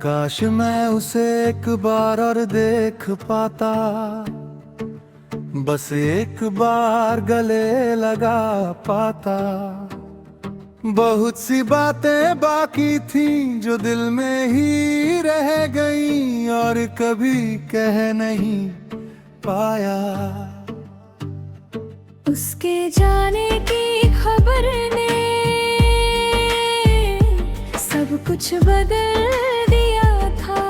काश मैं उसे एक बार और देख पाता, बस एक बार गले लगा पाता। बहुत सी बातें बाकी थीं जो दिल में ही रह गईं और कभी कह नहीं पाया। उसके जाने की खबर ने सब कुछ बदल दिया था।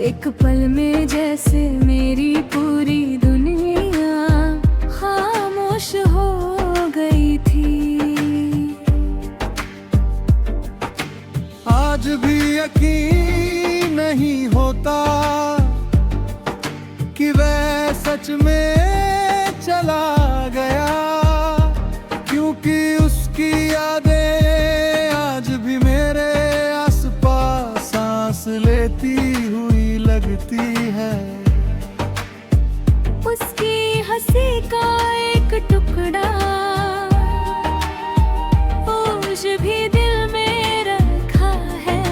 एक पल में जैसे मेरी पूरी दुनिया खामोश हो गई थी। आज भी यकीन नहीं होता कि वह सच में चला गया, क्योंकि उसकी यादें आज भी मेरे आसपास सांस लेती हुई लगती है। उसकी हंसी का एक टुकड़ा आज भी दिल में रखा है।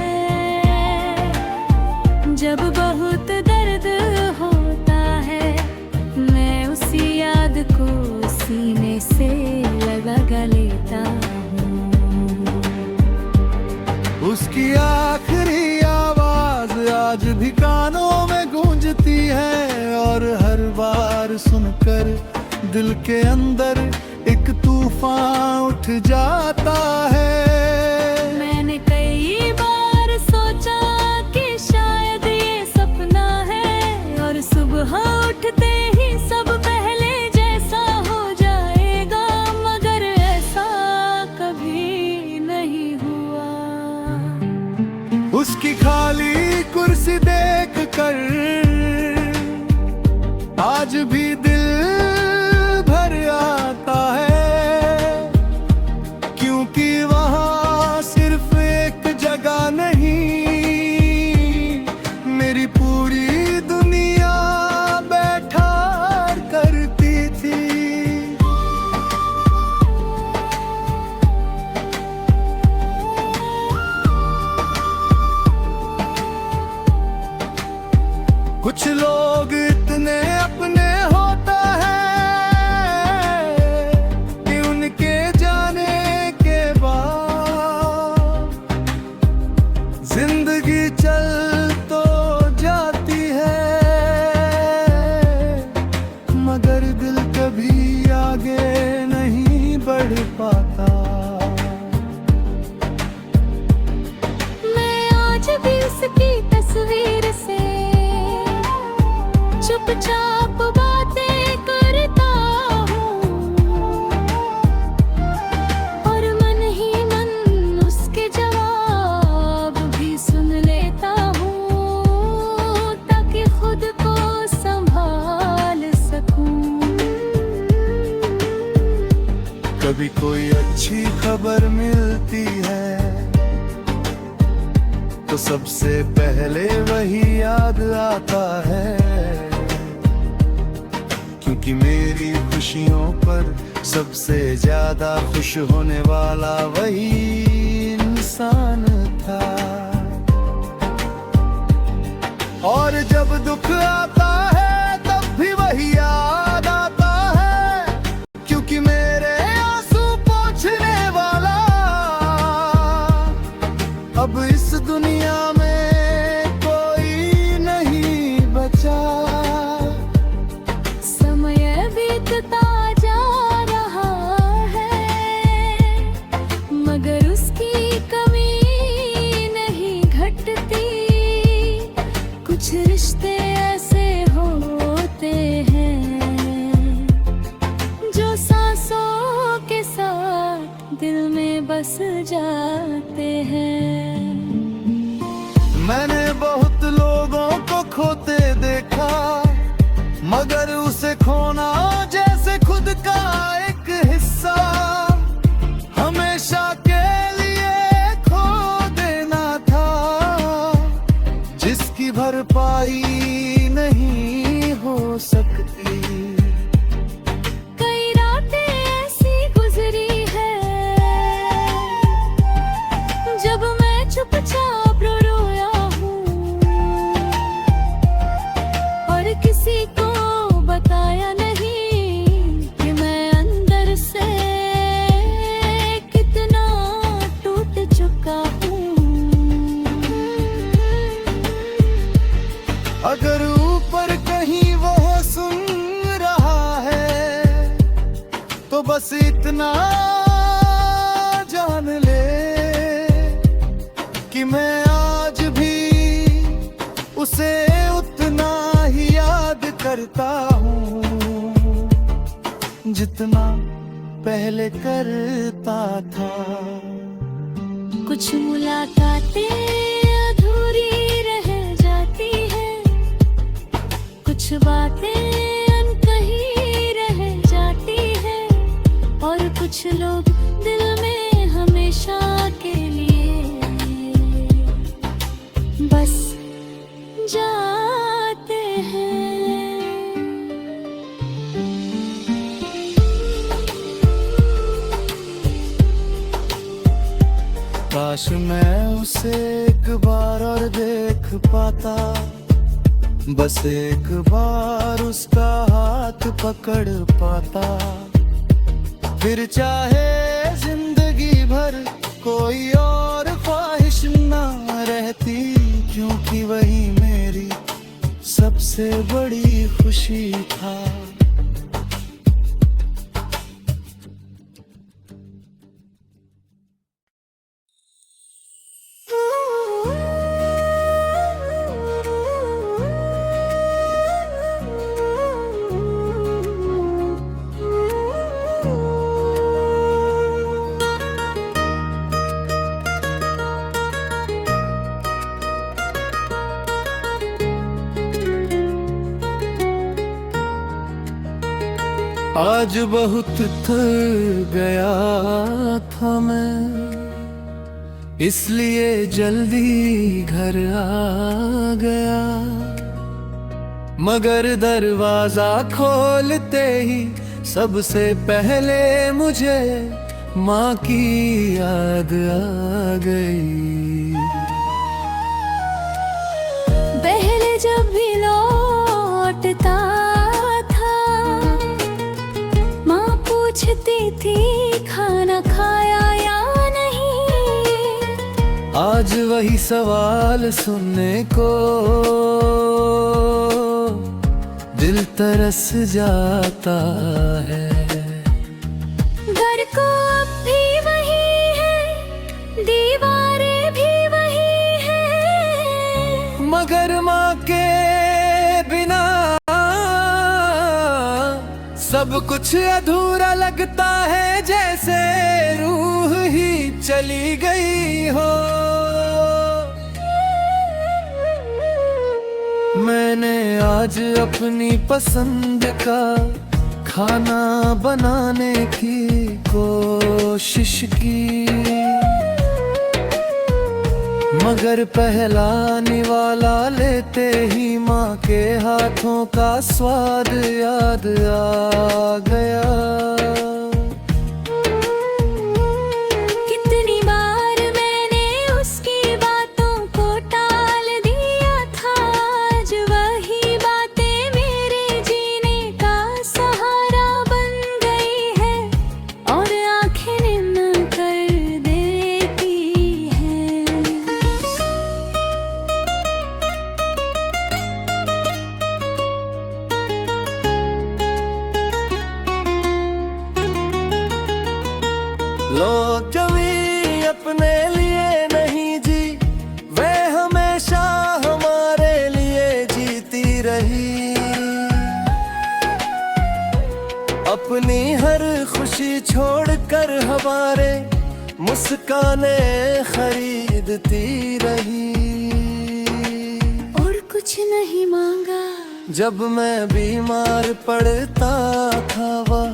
जब बहुत दर्द होता है मैं उसी याद को सीने से लगा लेता हूँ। उसकी आखिरी आवाज आज भी कानों में गूंजती है और हर बार सुनकर दिल के अंदर एक तूफान उठ जाता है। मैंने कई बार सोचा कि शायद ये सपना है और सुबह उठते ही सब पहले जैसा हो जाएगा, मगर ऐसा कभी नहीं हुआ। उसकी खाली कुर्सी देख कर आज भी दिल भर आता है, क्योंकि वहाँ सिर्फ एक जगह नहीं मेरी पूरी दुनिया बैठा करती थी। कुछ लोग इतने अपने होता है कि उनके जाने के बाद जिंदगी चल तो जाती है, मगर दिल कभी आगे नहीं बढ़ पाता। मैं आज भी उसकी तस्वीर से चुपचाप बातें करता हूँ और मन ही मन उसके जवाब भी सुन लेता हूँ, ताकि खुद को संभाल सकूं। कभी कोई अच्छी खबर मिलती है तो सबसे पहले वही याद आता है, क्योंकि मेरी खुशियों पर सबसे ज्यादा खुश होने वाला वही इंसान था। और जब दुख आता है तब भी वही याद आता है, क्योंकि मेरे आंसू पोंछने वाला अब इस दुनिया में कोई नहीं बचा। समय बीतता जा रहा है मगर उसकी कमी नहीं घटती। कुछ रिश्ते ऐसे होते हैं जो सांसों के साथ दिल में बस जाते हैं। मैंने बहुत लोगों को खोते देखा, मगर उसे खोना जैसे खुद का एक हिस्सा हमेशा के लिए खो देना था, जिसकी भरपाई नहीं हो सकती। कई रातें ऐसी गुजरी है जब मैं कि मैं आज भी उसे उतना ही याद करता हूँ जितना पहले करता था। कुछ मुलाकातें अधूरी रह जाती हैं, कुछ बातें अनकही रह जाती हैं, और कुछ लोग दिल में हमेशा के लिए बस जाते हैं। काश मैं उसे एक बार और देख पाता, बस एक बार उसका हाथ पकड़ पाता। फिर चाहे जिंदगी भर कोई और ख्वाहिश ना रहती, क्योंकि वही मेरी सबसे बड़ी खुशी था। आज बहुत थक गया था मैं, इसलिए जल्दी घर आ गया। मगर दरवाजा खोलते ही सबसे पहले मुझे माँ की याद आ गई। पहले जब भी लौटता पूछती थी खाना खाया या नहीं। आज वही सवाल सुनने को दिल तरस जाता है। घर को अब भी वही है, दीवारें भी वही है, मगर माँ के बिना सब कुछ अधूरा लगता है, जैसे रूह ही चली गई हो। मैंने आज अपनी पसंद का खाना बनाने की कोशिश की, मगर पहला निवाला लेते ही माँ के हाथों का स्वाद याद आ गया। कितनी बार मैंने उसकी बातों को टाल दिया था, आज वही बातें मेरे जीने का सहारा बन गई है, और आंखें नम कर देती हैं। लोग कभी अपने लिए नहीं जी, वे हमेशा हमारे लिए जीती रही। अपनी हर खुशी छोड़कर हमारे मुस्काने खरीदती रही। और कुछ नहीं मांगा जब मैं बीमार पड़ता था, वह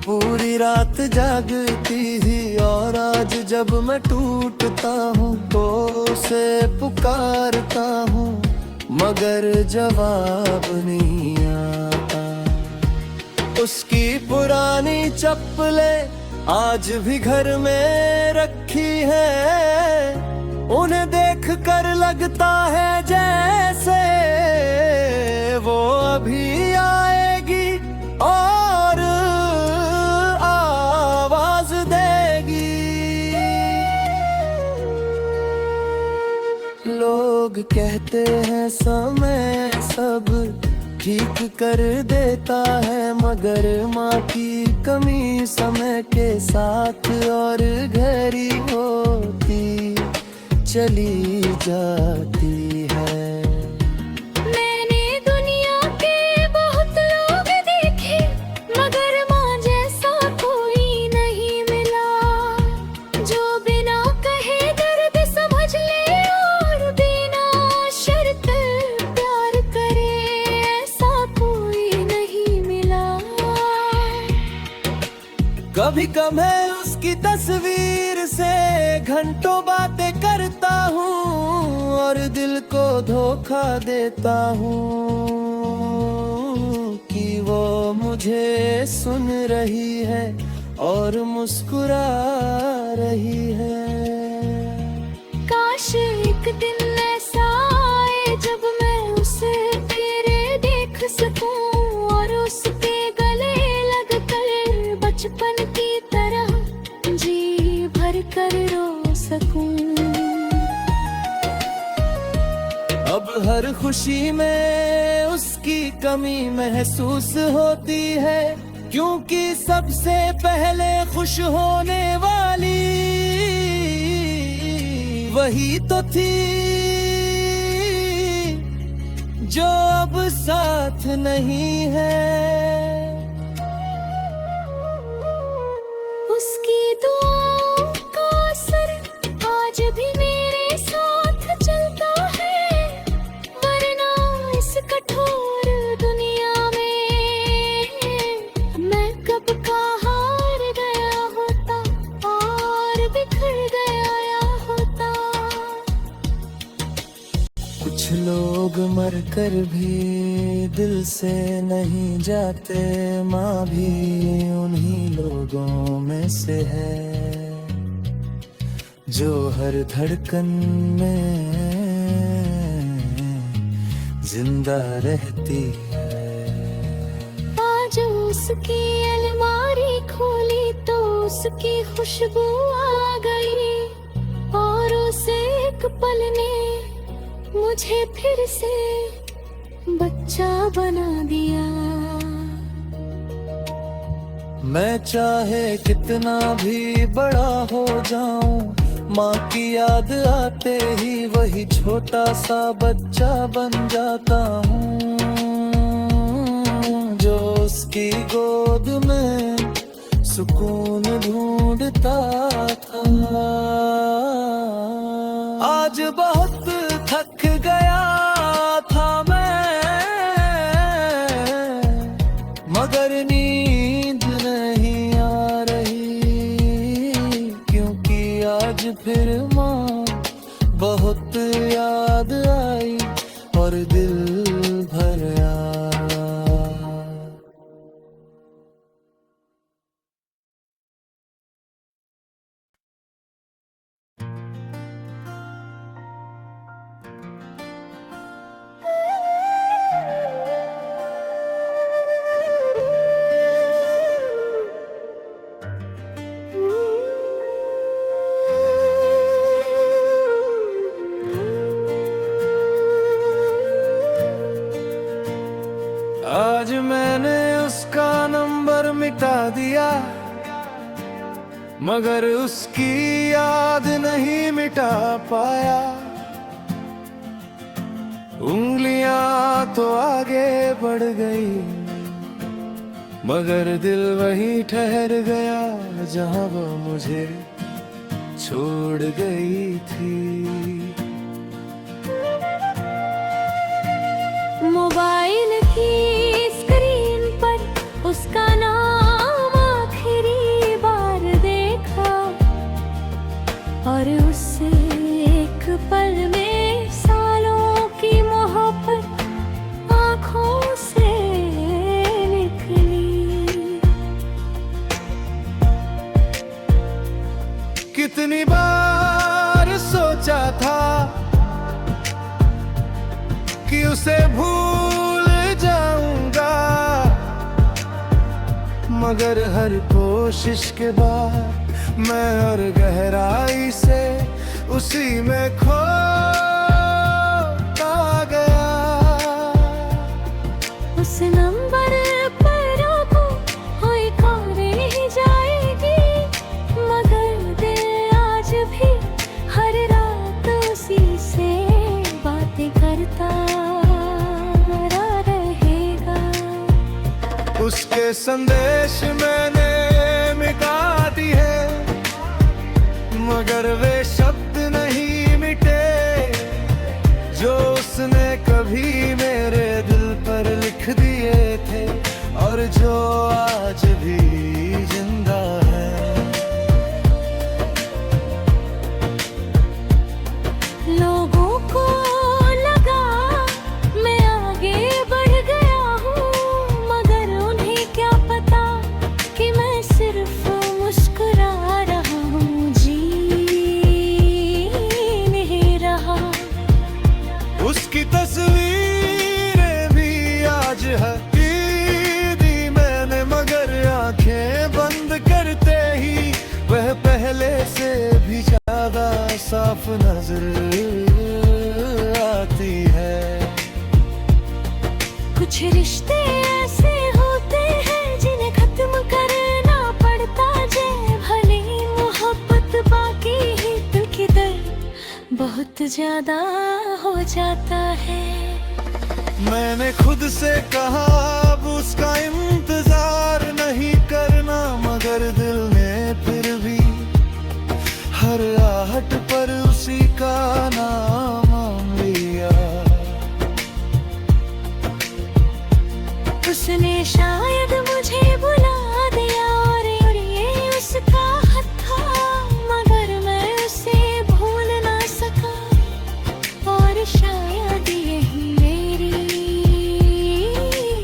पूरी रात जागती थी, और आज जब मैं टूटता हूँ तो उसे पुकारता हूँ, मगर जवाब नहीं आता। उसकी पुरानी चप्पलें आज भी घर में रखी है, उन्हें देख कर लगता है जैसे वो अभी आएगी और आवाज देगी। लोग कहते हैं समय सब ठीक कर देता है, मगर माँ की कमी समय के साथ और गहरी होती चली जाती है। मैंने दुनिया के बहुत लोग देखे, मगर माँ जैसा कोई नहीं मिला, जो बिना कहे दर्द समझ ले और बिना शर्त प्यार करे, ऐसा कोई नहीं मिला। कभी कभी उसकी तस्वीर से घंटों बातें करता हूँ और दिल को धोखा देता हूँ कि वो मुझे सुन रही है और मुस्कुरा रही है। काश एक दिन ऐसा आए जब मैं उसे तेरे देख सकूं और उसके गले लग कर बचपन की तरह जी भर कर रो सकूं। अब हर खुशी में उसकी कमी महसूस होती है, क्योंकि सबसे पहले खुश होने वाली वही तो थी जो अब साथ नहीं है। उसकी दुआओं का असर आज भी मेरे साथ चलता है, वरना इस कठोर दुनिया में मैं कब का हार गया होता और बिखर गया होता। कुछ लोग मर कर भी दिल से नहीं जाते, माँ भी उन्हीं लोगों में से है जो हर धड़कन में जिंदा रहती है। आज उसकी अलमारी खोली तो उसकी खुशबू आ गई और उसे एक पल ने मुझे फिर से बच्चा बना दिया। मैं चाहे कितना भी बड़ा हो जाऊं, माँ की याद आते ही वही छोटा सा बच्चा बन जाता हूँ जो उसकी गोद में सुकून ढूंढता था। आज बहुत थक गया था मैं, मगर नींद नहीं आ रही, क्योंकि आज फिर माँ बहुत याद आई और दिल भर आया। आज मैंने उसका नंबर मिटा दिया, मगर उसकी याद नहीं मिटा पाया। उंगलियां तो आगे बढ़ गई, मगर दिल वहीं ठहर गया जहां वो मुझे छोड़ गई थी। मोबाइल की स्क्रीन पर उसका नाम आखिरी बार देखा और उससे एक पल में सालों की मोहब्बत आंखों से निकली। कितनी बार सोचा था कि उसे भूल जाऊंगा, मगर हर कोशिश के बाद मैं और गहराई से उसी में खोता गया। उस नंबर पर आंखों कोई कॉल नहीं जाएगी, मगर दिल आज भी हर रात उसी से संदेश मैंने मिटा दिए, मगर वे शब्द नहीं मिटे जो उसने कभी मेरे दिल पर लिख दिए थे, और जो आज भी जिंदा है। लोगों को लगा मैं आगे बढ़ गया हूँ, मगर उन्हें क्या पता कि मैं सिर्फ मुस्कुरा रहा हूँ, जी नहीं रहा। उसकी तस्वीरें भी आज है दी मैंने, मगर आंखें बंद करते ही वह पहले से भी ज्यादा साफ नजर आती है। कुछ रिश्ते ऐसे होते हैं जिन्हें खत्म करना पड़ता है, भले मोहब्बत बाकी ही दिल की दर्द बहुत ज्यादा हो जाता है। मैंने खुद से कहा अब उसका इंतजार नहीं करना, मगर दिल ने फिर भी हर आहट पर उसी का नाम लिया। उसने शायद मुझे बुला दिया और ये उसका हक था, मगर मैं उसे भूल ना सका, और शायद यही मेरी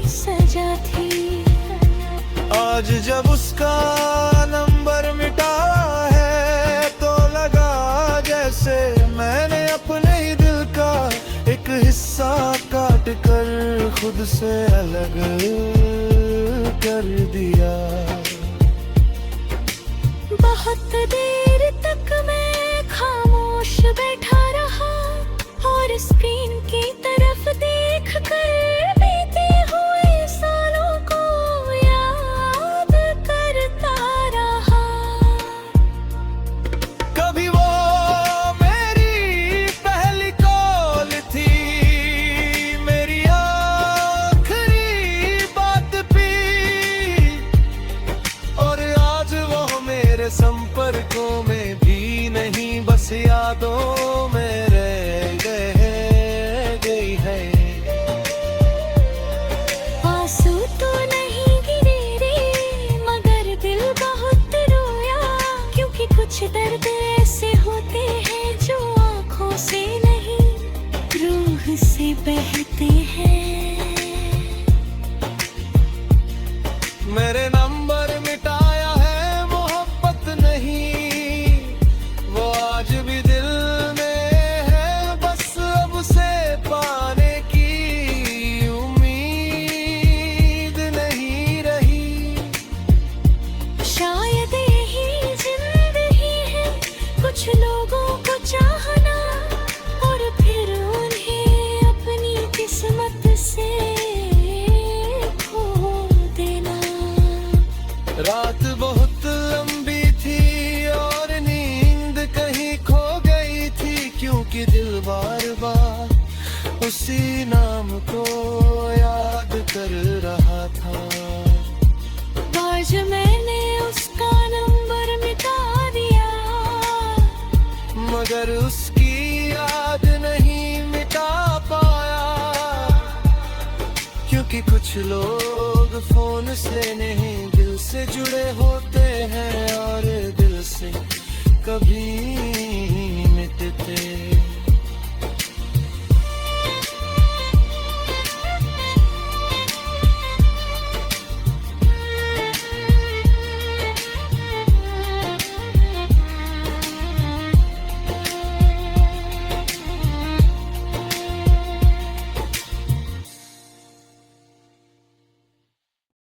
सजा थी। आज जब उसका नंबर मिटा है तो लगा जैसे मैंने अपने ही दिल का एक हिस्सा काट कर खुद से अलग कर दिया। बहुत देर तक मैं खामोश बैठा रहा और स्क्रीन की तरफ देख कर बीते हुए सालों को याद करता रहा। कभी वो मेरी पहली कॉल थी, मेरी आखिरी बात भी, और आज वो मेरे संपर्कों में भी नहीं, बस यादों में रह गई है। आंसू तो नहीं गिरे रे, मगर दिल बहुत रोया, क्योंकि कुछ दर्द ऐसे होते हैं जो आंखों से नहीं रूह से बहते हैं। मेरे नंबर मिटाया है मोहब्बत नहीं, वो आज भी दिल में है, बस अब उसे पाने की उम्मीद नहीं रही। शायद यही जिंदगी है, कुछ लोगों को चाहना और फिर उन्हें अपनी किस्मत से खो देना। रात बहुत लंबी थी और नींद कहीं खो गई थी, क्योंकि दिल बार बार उसी नाम को याद कर रहा था। आज मैंने उसका नंबर मिटा दिया, मगर उसकी याद नहीं मिटा पाया, क्योंकि कुछ लोग फोन से नहीं दिल से जुड़े होते हैं, और दिल से कभी